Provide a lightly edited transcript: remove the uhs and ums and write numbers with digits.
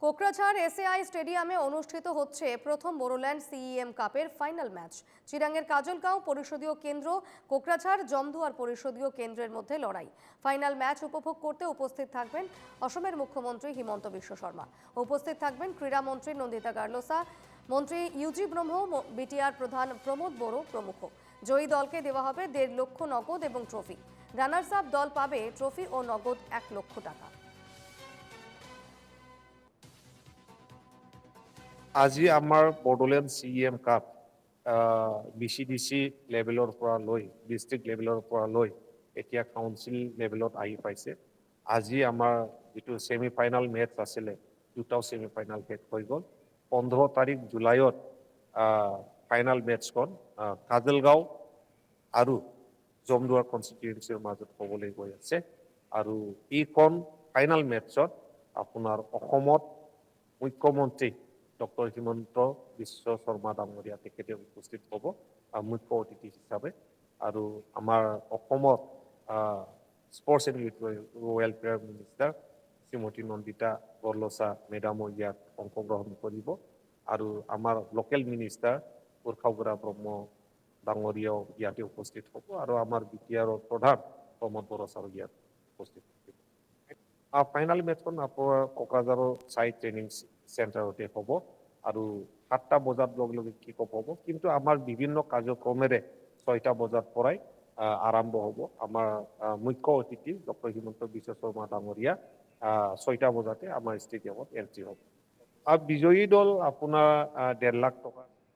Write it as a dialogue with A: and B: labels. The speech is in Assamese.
A: কোকরাঝাড় এসএআই স্টেডিয়ামে অনুষ্ঠিত হচ্ছে প্রথম বোরোল্যান্ড সিইএম কাপের ফাইনাল ম্যাচ। চিরাঙ্গের কাজলগাঁও পরিষদীয় কেন্দ্র, কোকরাঝাড় জমদুয়ার পরিষদীয় কেন্দ্রের মধ্যে লড়াই। ফাইনাল ম্যাচ উপভোগ করতে উপস্থিত থাকবেন অসমের মুখ্যমন্ত্রী হিমন্ত বিশ্ব শর্মা। উপস্থিত থাকবেন ক্রীড়ামন্ত্রী নন্দিতা গার্লোসা, মন্ত্রী ইউজি ব্রহ্ম, বিটিআর প্রধান প্রমোদ বড়ো প্রমুখ। জয়ী দলকে দেওয়া হবে 1.5 লক্ষ নগদ এবং ট্রফি। রানার্স আপ দল পাবে ট্রফি ও নগদ 1 লক্ষ টাকা।
B: আজি আমাৰ বড়োলেণ্ড CEM কাপ BCDC লেভেলৰ পৰা লৈ ডিষ্ট্ৰিক্ট লেভেলৰ পৰা লৈ এতিয়া কাউন্সিল লেভেলত আহি পাইছে। আজি আমাৰ যিটো ছেমি ফাইনেল মেচ আছিলে, দুটাও ছেমি ফাইনেল শেষ হৈ গ'ল। 15 তাৰিখ জুলাইত ফাইনেল মেচখন কাজলগাঁও আৰু জমদুৱাৰ কনষ্টিটুৱেঞ্চিৰ মাজত হ'বলৈ গৈ আছে। আৰু এইখন ফাইনেল মেচত আপোনাৰ অসমত মুখ্যমন্ত্ৰী ডক্টৰ হিমন্ত বিশ্ব শৰ্মা ডাঙৰীয়া তেখেতে উপস্থিত হ'ব মুখ্য অতিথি হিচাপে। আৰু আমাৰ অসমত sports and youth welfare minister Shrimati Nandita Gorlosa মেডামো ইয়াত অংশগ্ৰহণ কৰিব। আৰু আমাৰ লোকেল মিনিষ্টাৰ উৰ্খাৱৰা ব্ৰহ্ম ডাঙৰীয়াও ইয়াতে উপস্থিত হ'ব। আৰু আমাৰ বিটিআৰৰ প্ৰধান প্ৰমোদ বড়ো ছাৰো ইয়াত উপস্থিত থাকিব। ফাইনেল মেচখন আপোনাৰ কোকৰাঝাৰৰ চাই ট্ৰেইনিং চেণ্টাৰতে হ'ব আৰু 7টা বজাত লগে লগে কিক অফ হ'ব। কিন্তু আমাৰ বিভিন্ন কাৰ্যক্ৰমেৰে 6টা বজাৰ পৰাই আৰম্ভ হ'ব। আমাৰ মুখ্য অতিথি ডক্টৰ হিমন্ত বিশ্ব শৰ্মা ডাঙৰীয়া 6টা বজাতে আমাৰ ষ্টেডিয়ামত এণ্ট্ৰি হ'ব। আৰু বিজয়ী দল আপোনাৰ 1.5 লাখ টকা